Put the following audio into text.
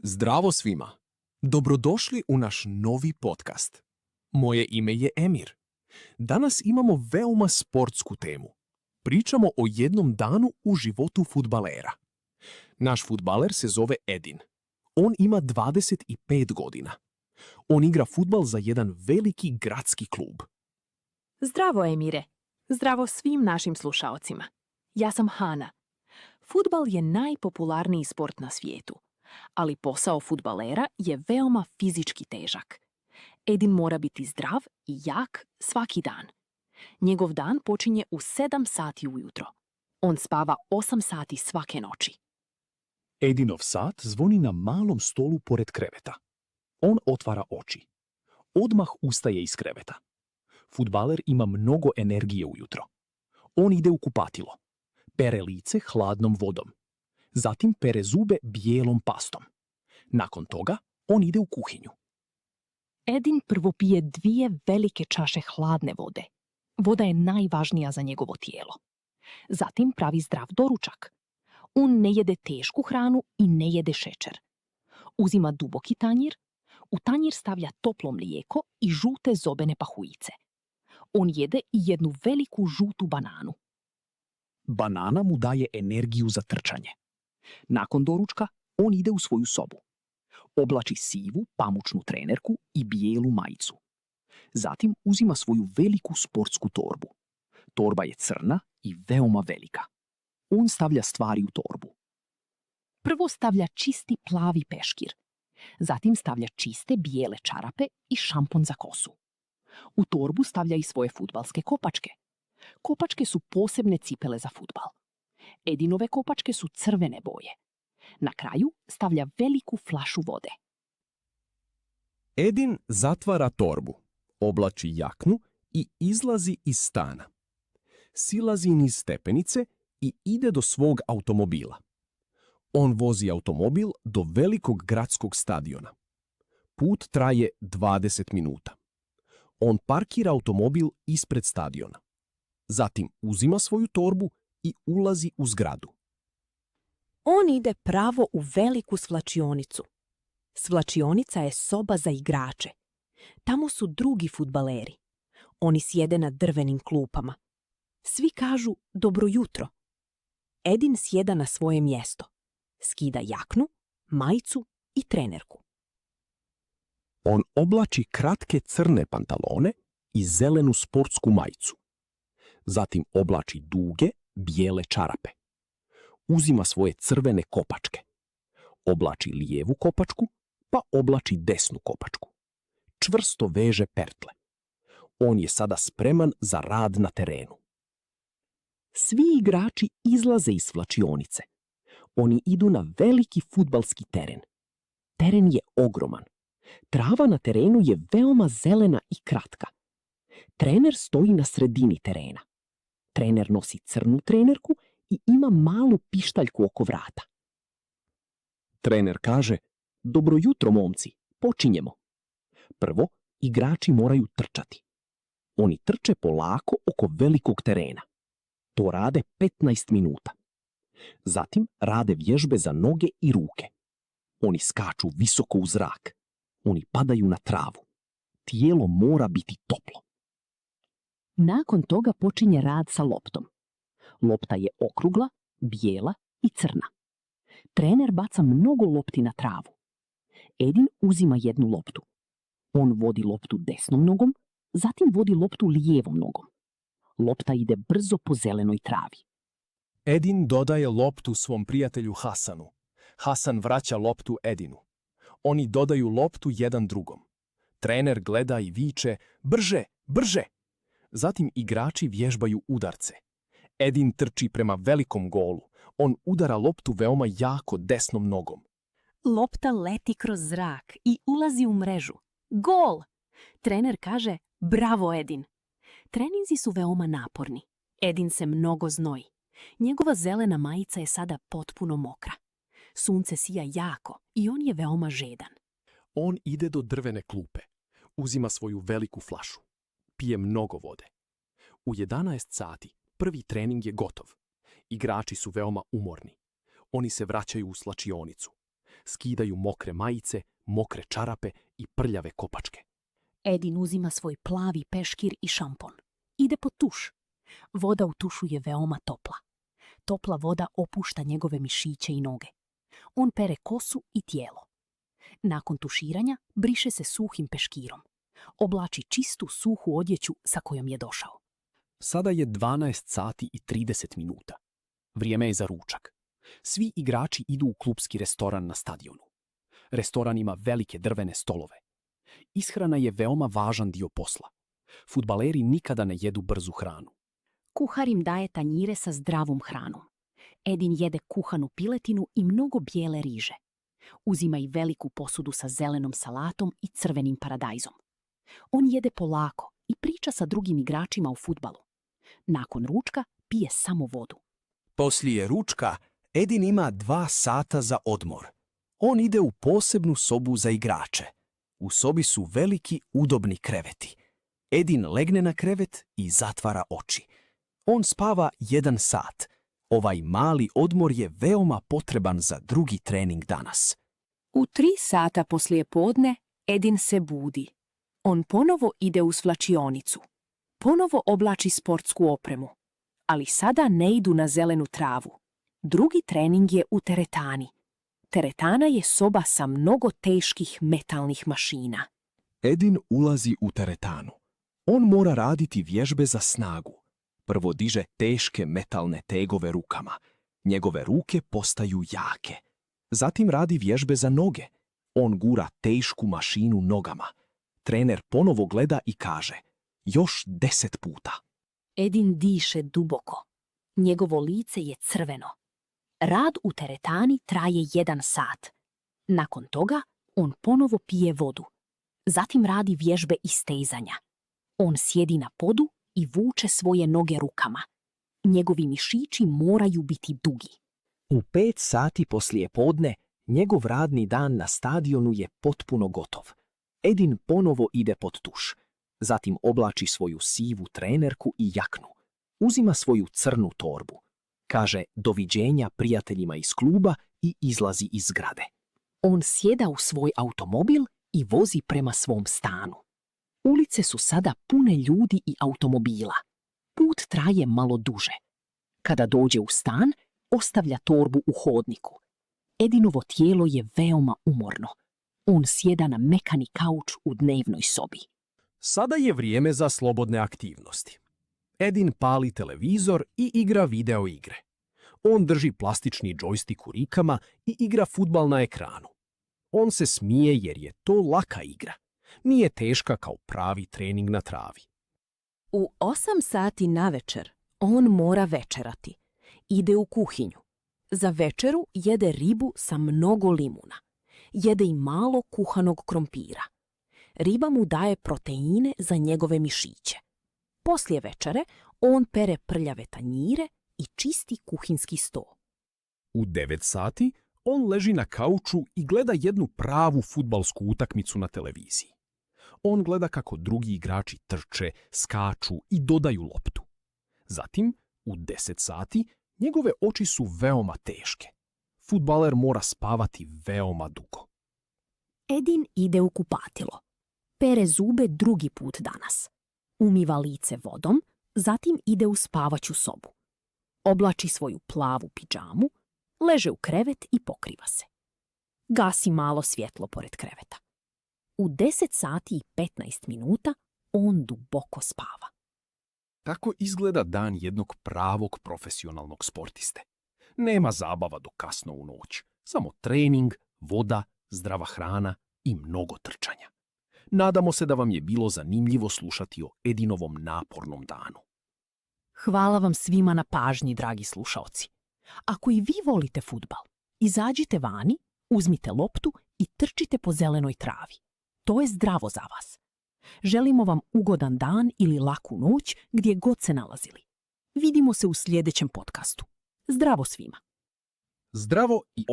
Zdravo svima! Dobrodošli u naš novi podcast. Moje ime je Emir. Danas imamo veoma sportsku temu. Pričamo o jednom danu u životu fudbalera. Naš fudbaler se zove Edin. On ima 25 godina. On igra fudbal za jedan veliki gradski klub. Zdravo, Emire. Zdravo svim našim slušaocima. Ja sam Hana. Fudbal je najpopularniji sport na svijetu, ali posao fudbalera je veoma fizički težak. Edin mora biti zdrav i jak svaki dan. Njegov dan počinje u 7 sati ujutro. On spava 8 sati svake noći. Edinov sat zvoni na malom stolu pored kreveta. On otvara oči. Odmah ustaje iz kreveta. Fudbaler ima mnogo energije ujutro. On ide u kupatilo. Pere lice hladnom vodom. Zatim pere zube bijelom pastom. Nakon toga on ide u kuhinju. Edin prvo pije 2 velike čaše hladne vode. Voda je najvažnija za njegovo tijelo. Zatim pravi zdrav doručak. On ne jede tešku hranu i ne jede šećer. Uzima duboki tanjir, u tanjir stavlja toplo mlijeko i žute zobene pahujice. On jede i jednu veliku žutu bananu. Banana mu daje energiju za trčanje. Nakon doručka on ide u svoju sobu. Oblači sivu pamučnu trenerku i bijelu majicu. Zatim uzima svoju veliku sportsku torbu. Torba je crna i veoma velika. On stavlja stvari u torbu. Prvo stavlja čisti plavi peškir. Zatim stavlja čiste bijele čarape i šampon za kosu. U torbu stavlja i svoje fudbalske kopačke. Kopačke su posebne cipele za fudbal. Edinove kopačke su crvene boje. Na kraju stavlja veliku flašu vode. Edin zatvara torbu, oblači jaknu i izlazi iz stana. Silazi niz stepenice i ide do svog automobila. On vozi automobil do velikog gradskog stadiona. Put traje 20 minuta. On parkira automobil ispred stadiona. Zatim uzima svoju torbu i ulazi u zgradu. On ide pravo u veliku svlačionicu. Svlačionica je soba za igrače. Tamo su drugi fudbaleri. Oni sjede na drvenim klupama. Svi kažu dobro jutro. Edin sjeda na svoje mjesto. Skida jaknu, majicu i trenerku. On oblači kratke crne pantalone i zelenu sportsku majicu. Zatim oblači duge, bijele čarape. Uzima svoje crvene kopačke. Oblači lijevu kopačku, pa oblači desnu kopačku. Čvrsto veže pertle. On je sada spreman za rad na terenu. Svi igrači izlaze iz svlačionice. Oni idu na veliki fudbalski teren. Teren je ogroman. Trava na terenu je veoma zelena i kratka. Trener stoji na sredini terena. Trener nosi crnu trenerku i ima malu pištaljku oko vrata. Trener kaže: dobro jutro, momci, počinjemo. Prvo, igrači moraju trčati. Oni trče polako oko velikog terena. To rade 15 minuta. Zatim rade vježbe za noge i ruke. Oni skaču visoko u zrak. Oni padaju na travu. Tijelo mora biti toplo. Nakon toga počinje rad sa loptom. Lopta je okrugla, bijela i crna. Trener baca mnogo lopti na travu. Edin uzima jednu loptu. On vodi loptu desnom nogom, zatim vodi loptu lijevom nogom. Lopta ide brzo po zelenoj travi. Edin dodaje loptu svom prijatelju Hasanu. Hasan vraća loptu Edinu. Oni dodaju loptu jedan drugom. Trener gleda i viče: brže, brže! Zatim igrači vježbaju udarce. Edin trči prema velikom golu. On udara loptu veoma jako desnom nogom. Lopta leti kroz zrak i ulazi u mrežu. Gol! Trener kaže: bravo, Edin. Treninzi su veoma naporni. Edin se mnogo znoji. Njegova zelena majica je sada potpuno mokra. Sunce sija jako i on je veoma žedan. On ide do drvene klupe. Uzima svoju veliku flašu. Pije mnogo vode. U 11 sati prvi trening je gotov. Igrači su veoma umorni. Oni se vraćaju u slačionicu. Skidaju mokre majice, mokre čarape i prljave kopačke. Edin uzima svoj plavi peškir i šampon. Ide pod tuš. Voda u tušu je veoma topla. Topla voda opušta njegove mišiće i noge. On pere kosu i tijelo. Nakon tuširanja briše se suhim peškirom. Oblači čistu suhu odjeću sa kojom je došao. Sada je 12 sati i 30 minuta. Vrijeme je za ručak. Svi igrači idu u klupski restoran na stadionu. Restoran ima velike drvene stolove. Ishrana je veoma važan dio posla. Fudbaleri nikada ne jedu brzu hranu. Kuhar im daje tanjire sa zdravom hranom. Edin jede kuhanu piletinu i mnogo bijele riže. Uzima i veliku posudu sa zelenom salatom i crvenim paradajzom. On jede polako i priča sa drugim igračima u fudbalu. Nakon ručka pije samo vodu. Poslije ručka, Edin ima 2 sata za odmor. On ide u posebnu sobu za igrače. U sobi su veliki, udobni kreveti. Edin legne na krevet i zatvara oči. On spava 1 sat. Ovaj mali odmor je veoma potreban za drugi trening danas. U 3 sata poslije podne Edin se budi. On ponovo ide u svlačionicu. Ponovo oblači sportsku opremu. Ali sada ne idu na zelenu travu. Drugi trening je u teretani. Teretana je soba sa mnogo teških metalnih mašina. Edin ulazi u teretanu. On mora raditi vježbe za snagu. Prvo diže teške metalne tegove rukama. Njegove ruke postaju jake. Zatim radi vježbe za noge. On gura tešku mašinu nogama. Trener ponovo gleda i kaže: još 10 puta. Edin diše duboko. Njegovo lice je crveno. Rad u teretani traje 1 sat. Nakon toga on ponovo pije vodu. Zatim radi vježbe istezanja. On sjedi na podu i vuče svoje noge rukama. Njegovi mišići moraju biti dugi. U 5 sati poslije podne, njegov radni dan na stadionu je potpuno gotov. Edin ponovo ide pod tuš. Zatim oblači svoju sivu trenerku i jaknu. Uzima svoju crnu torbu. Kaže doviđenja prijateljima iz kluba i izlazi iz zgrade. On sjeda u svoj automobil i vozi prema svom stanu. Ulice su sada pune ljudi i automobila. Put traje malo duže. Kada dođe u stan, ostavlja torbu u hodniku. Edinovo tijelo je veoma umorno. On sjeda na mekani kauč u dnevnoj sobi. Sada je vrijeme za slobodne aktivnosti. Edin pali televizor i igra video igre. On drži plastični džojstik u rikama i igra fudbal na ekranu. On se smije jer je to laka igra. Nije teška kao pravi trening na travi. U 8 sati navečer on mora večerati. Ide u kuhinju. Za večeru jede ribu sa mnogo limuna. Jede i malo kuhanog krompira. Riba mu daje proteine za njegove mišiće. Poslije večere on pere prljave tanjire i čisti kuhinski sto. U 9 sati on leži na kauču i gleda jednu pravu fudbalsku utakmicu na televiziji. On gleda kako drugi igrači trče, skaču i dodaju loptu. Zatim, u 10 sati, njegove oči su veoma teške. Fudbaler mora spavati veoma dugo. Edin ide u kupatilo. Pere zube drugi put danas. Umiva lice vodom, zatim ide u spavaću sobu. Oblači svoju plavu pidžamu, leže u krevet i pokriva se. Gasi malo svjetlo pored kreveta. U 10 sati i 15 minuta on duboko spava. Tako izgleda dan jednog pravog profesionalnog sportiste. Nema zabava do kasno u noć. Samo trening, voda, zdrava hrana i mnogo trčanja. Nadamo se da vam je bilo zanimljivo slušati o Edinovom napornom danu. Hvala vam svima na pažnji, dragi slušaoci. Ako i vi volite fudbal, izađite vani, uzmite loptu i trčite po zelenoj travi. To je zdravo za vas. Želimo vam ugodan dan ili laku noć gdje god se nalazili. Vidimo se u sljedećem podcastu. Zdravo svima! Zdravo i